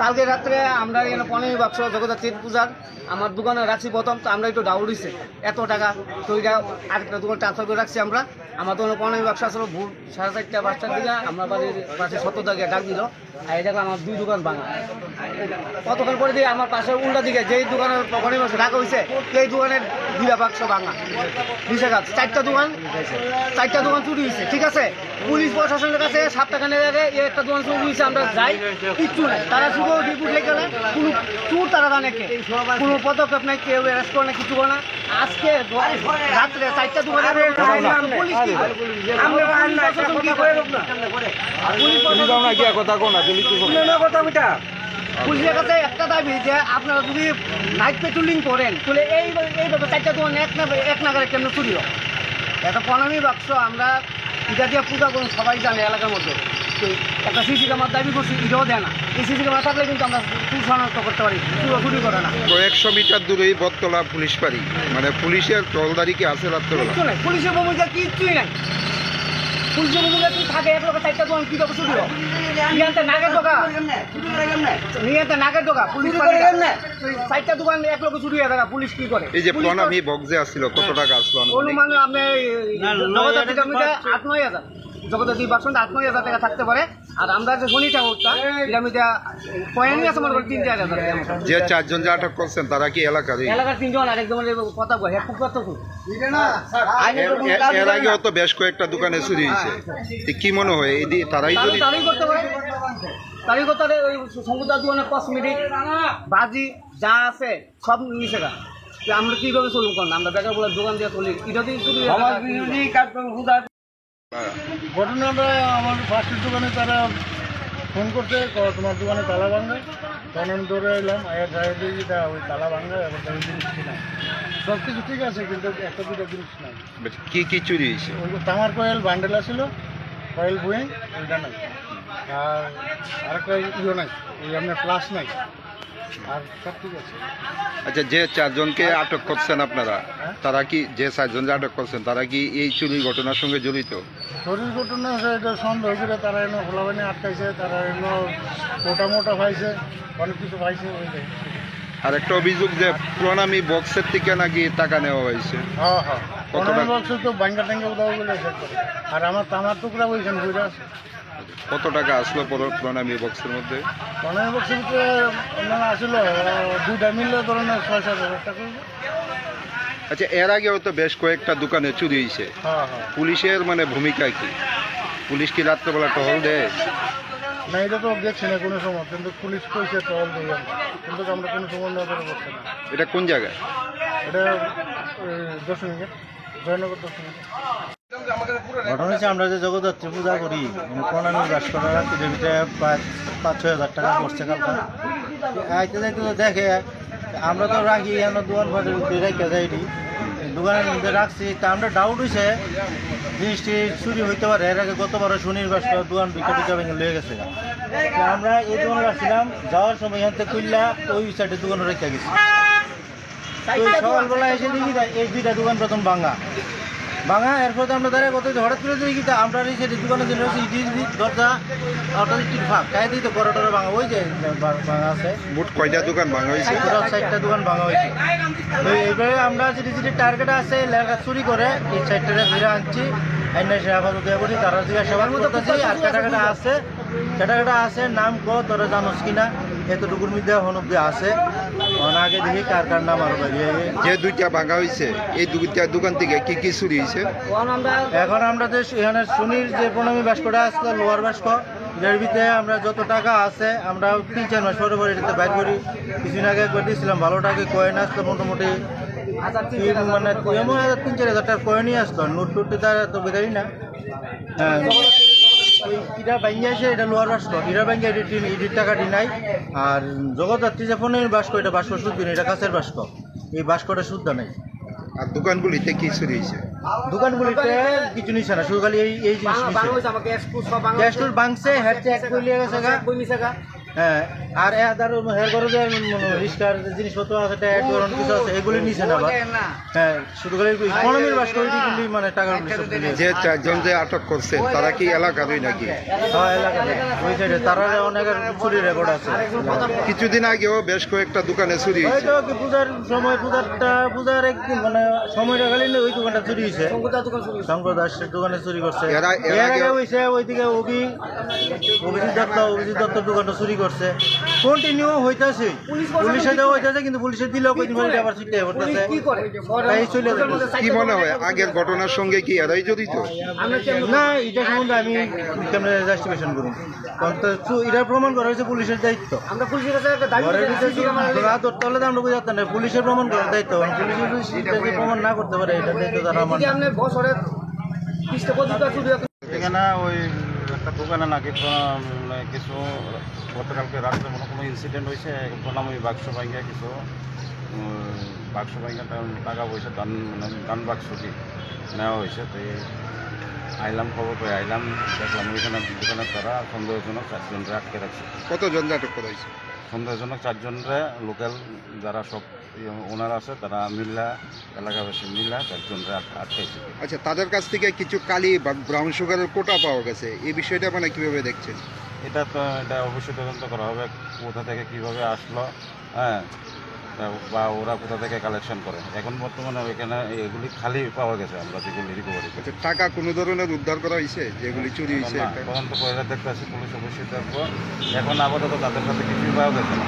কালকে রাত্রে আমরা এখানে 15 বাক্স জগদ্ধাত্রী পূজার আমার দোকানে রাখছি প্রথম, তো আমরা একটু ডাউট হয়েছে এত টাকা, তো ওইটা আরেকটা দোকান ট্রান্সফার করে রাখছি আমরা। আমার দোকানে 15 বাক্স আসলে ভোর 4:30 5টার দিকে আমরা বাড়ির পাশে 70 টাকা ডাক দিল, আর এটা আমার 2 দোকান ভাঙা। কতক্ষণ করে দিয়ে আমার পাশের উল্টা দিকে যেই দোকানের 15 বাক্স রাখা হয়েছে সেই দোকানের 2 বাক্স ভাঙা, 20 টাকা 4টা দোকান চুরি হয়েছে। ঠিক আছে, পুলিশ প্রশাসনের কাছে 7 টাকা নিয়ে আগে একটা দোকান চুরি হয়েছে, আমরা যাই কিচ্ছু নাই, তারা শুধু রিপোর্ট লেগে গেলে কোনো চুর তারা জানে কে, কোনো পদক্ষেপ নেই, কেউ অ্যারেস্ট করে না, কিছু করে না। আজকে রাত্রে 4টা দোকানের পুলিশ কি করে? পুলিশের কাছে একটা দাবি যে আপনারা যদি নাইট পেট্রোলিং করেন তাহলে এইভাবে 4টা দোকান এক নাগারে কেন চুরি হয়? একটা 15 বাক্স আমরা এটা দিয়ে পূজা করুন, সবাই জানে এলাকার মধ্যে। একটা সিসি ক্যামেরার দাবি করছি, এটাও দেয় না। এই সিসি ক্যামেরা থাকলে কিন্তু আমরা চুর শনাক্ত করতে পারি, চুরি করে না। 100 মিটার দূরেই বটতলা পুলিশ পাড়ি, মানে পুলিশের টহলদারি কি আছে রাত্রেবেলা? কিচ্ছু নাই, পুলিশের ভূমিকা কিচ্ছুই নাই। পুলিশের ভূমিকা কি থাকে? এক লোক 4টা দোকান কি করে চুরি হয়? নাগের ঢোকা পুলিশ 4টা দোকান এক লোক চুরি হয়ে থাকা, পুলিশ কি করে? এই যে প্রণামী বক্সে আসছিল, কত টাকা আসলো? অনুমান আপনি 8-9 হাজার, জগদ্ধাত্রী বাক্সটা 8-9 হাজার টাকা থাকতে পারে। আর আমরা যে শনি ঠাকুরটা এটা কয়েনই আছে মনে করি 3-4 হাজার। যে 4 জন যে আটক করছেন তারা কি এলাকার? 3 জন, আরেকজন কথা বলে খুব কত এর আগেও তো বেশ কয়েকটা দোকানে চুরি হয়েছে, কি মনে হয় তারাই করতে পারে? তারই কথা ওই সমুদ্র দোকানের কসমেটিক বাজি যা আছে সব নিচে গা, আমরা কিভাবে চলুন করেন? আমরা বেকার বলে দোকান দিয়ে চলি, এটা দিয়ে চুরি। ঘটনাটা আমার ফার্স্টের দোকানে তারা ফোন করছে, তোমার দোকানে তালা ভাঙে, তখন আমি দৌড়ে এলাম, ওই তালা ভাঙে, এবার তাদের জিনিস কিনা সব কিছু ঠিক আছে, কিন্তু একটা দুটো জিনিস নাই। কি চুরি হয়েছে? ওই তামার কয়েল বান্ডেল আছিল, কয়েল বয়ে ওইটা নাই, আর আরেকটা ইয়ে নাই, ওই আপনার প্লাস নাই, আর সব ঠিক আছে। আচ্ছা, যে 4 জনকে আটক করছেন আপনারা, তারা কি যে 4 জন যে আটক করছেন তারা কি এই চুরির ঘটনার সঙ্গে জড়িত? চুরির ঘটনা এটা সন্দেহ করে তারা এনে হোলাবানি আটকাইছে, তারা এনে মোটা পাইছে, অনেক কিছু পাইছে। আর একটা অভিযোগ যে প্রণামী বক্সের থেকে নাকি টাকা নেওয়া হয়েছে। হ্যাঁ হ্যাঁ, প্রণামী বক্স তো ভাঙ্গা টাঙ্গা উদাও বলে, আর আমার তামার টুকরা বলছেন বুঝে আছে। কত টাকা আসলো প্রণামী বক্সের মধ্যে? প্রণামী বক্সের মধ্যে আসলো 2টা মিললে ধরনের 6-7 হাজার টাকা। আচ্ছা, এর আগেও তো বেশ কয়েকটা দোকানে চুরি হয়েছে, পুলিশের মানে ভূমিকা কি? পুলিশ কি রাত্রেবেলা টহল দেয়? না, এটা তো দেখছি না কোনো সময়, কিন্তু পুলিশ কইছে টহল দেয়, কিন্তু আমরা কোনো সময় নজরে পড়ছি না। এটা কোন জায়গায়? এটা দর্শনীয় জয়নগর দর্শনীয়। ঘটনা হচ্ছে আমরা যে জগদ্ধাত্রী পূজা করি, প্রণামী ভাস্কররা রাত্রির ভিতরে প্রায় 5-6 হাজার টাকা পড়ছে কালকে। আইতে যাইতে তো দেখে, আমরা তো রাখি এখানে দোকান বাজার রেখে যাইনি, দোকানের মধ্যে রাখছি, তা আমরা ডাউট হয়েছে জিনিসটি চুরি হইতে পারে। এর আগে গতবার শনির ভাস্কর দোকান বিকা ভেঙে লেগে গেছে। আমরা এই দোকানে রাখছিলাম, যাওয়ার সময় এখান থেকে খুললা ওই সাইডে দোকানে রেখে গেছি। তো সকালবেলা এসে দেখি এই 2টা দোকান প্রথম ভাঙা, এরপর আমরা দাঁড়িয়ে কত হঠাৎ করে দেখি আমরা এই সাইডে দোকানে যে রয়েছে দরজা অটোমেটিক ফাঁক, তাই দিই তো বড় ভাঙা, ওই যে ভাঙা আছে। মোট কয়টা দোকান ভাঙা হয়েছে? 4টা দোকান ভাঙা হয়েছে। তো এইভাবে আমরা যেটি টার্গেট আছে লেখা চুরি করে এই সাইডটা ধরে আনছি, আপাতত করি, তারা জিজ্ঞাসাবাদ করতেছি। আর কেটাকাটা আছে নাম তোরা জানোস কিনা, এতটুকুর মধ্যে এখন অব্দি আছে, আগে দেখি কার নাম আরো বাড়িয়ে। যে 2টা ভাঙা হয়েছে, এই 2টা দোকান থেকে কি চুরি হয়েছে? এখন আমরা যে এখানে শনির যে প্রণামী ভাস্করটা আসলো, লোয়ার ভাস্ক, এর ভিতরে আমরা যত টাকা আছে আমরা 3-4 মাস পরে এটাতে বাইর করি। কিছুদিন আগে করে দিয়েছিলাম, ভালো টাকা কয়েন আসতো মোটামুটি, মানে 3-4 হাজার টাকার কয়েনই আসতো, নোট টুটি তার তো বেকারি না। হ্যাঁ, এটা ব্যাঙ্গে আসে, এটা লোয়ার বাস্ক, এটা ব্যাঙ্গে এটির টাকাটি নাই। আর জগদ্ধাত্রী যে প্রণামী বাস্ক, এটা বাস্ক শুদ্ধ নেই, এটা কাছের বাস্ক, এই বাস্কটা শুদ্ধ নেই। আর দোকানগুলিতে কি চুরি হয়েছে? দোকানগুলিতে কিছু নিচ্ছে না, শুধু খালি এই জিনিস ভাঙছে, হেড চেক করে গেছে, হ্যাঁ আর এদার হের করে যে রিস্কার জিনিসপত্র আছে ট্যাগ ধরন কিছু আছে এগুলি নিছে না আবার হ্যাঁ শুধু করে ইকোনমির বাস করে কিন্তু মানে টাকা যে চারজন যে আটক করছেন তারা কি এলাকারই নাকি? হ্যাঁ এলাকাতে ওই সাইডে তারা অনেকের চুরি রেকর্ড আছে। কিছুদিন আগেও বেশ কয়েকটা দোকানে চুরি ওই হয়েছে। তো কি পূজার একদিন মানে সময়টা খালি ওই দোকানটা চুরি হয়েছে শঙ্কর দাসের দোকানে চুরি করছে। এর এর আগে আগে- হয়েছে ওইদিকে অভিজিৎ দত্তর দোকানটা চুরি করছে। কন্টিনিউ হইতাছে পুলিশের দেওয়া হইতাছে কিন্তু পুলিশের দিলেও কদিন পরে আবার ছুটে পড়তেছে তাই চলে যাবে। কি মনে হয় আগের ঘটনার সঙ্গে কি এরাই জড়িত? না এটা সম্বন্ধে আমি কেমন জাস্টিফিকেশন করুন কারণ তো এটা প্রমাণ করা হয়েছে পুলিশের দায়িত্ব। আমরা পুলিশের কাছে একটা দাবি ঘরের ভিতরে করছি, রাত ধরতে হলে তো আমরা বুঝতে না পুলিশের প্রমাণ করার দায়িত্ব পুলিশের যদি সেটা যে প্রমাণ না করতে পারে এটা দায়িত্ব তারা আমার এদিকে আপনি বছরের 20টা 25টা চুরি এখানে ওই একটা দোকানে নাকি কিছু গতকালকে রাত্রে মনে কোনো ইনসিডেন্ট হয়েছে প্রণামী বাক্স ভাঙ্গা কিছু বাক্স ভাঙ্গা টাকা পয়সা দান বাক্স কি নেওয়া হয়েছে তো আইলাম খবর পেয়ে আইলাম দেখলাম ওইখানে দোকানে তারা সন্দেহজনক 4 জনরে আটকে রাখছে। কতজন আটক করা হয়েছে? সন্দেহজনক 4 জনরে লোকাল যারা সব ওনার আছে তারা মিল্লা এলাকাবাসী মিল্লা 4 জনরে আটকাইছে। আচ্ছা, তাদের কাছ থেকে কিছু কালি বা ব্রাউন সুগারের কোটা পাওয়া গেছে, এই বিষয়টা মানে কিভাবে দেখছেন? এটা অবশ্যই তদন্ত করা হবে কোথা থেকে কিভাবে আসলো, হ্যাঁ, বা ওরা কোথা থেকে কালেকশন করে। এখন বর্তমানে এখানে এগুলি খালি পাওয়া গেছে, আমরা যেগুলি রিকভারি করি। আচ্ছা, টাকা কোনো ধরনের উদ্ধার করা হয়েছে যেগুলি চুরি হয়েছে? তদন্ত করে দেখতে আসি পুলিশ অবশ্যই দেখবো। এখন আপাতত তাদের সাথে কিছুই পাওয়া গেছে না।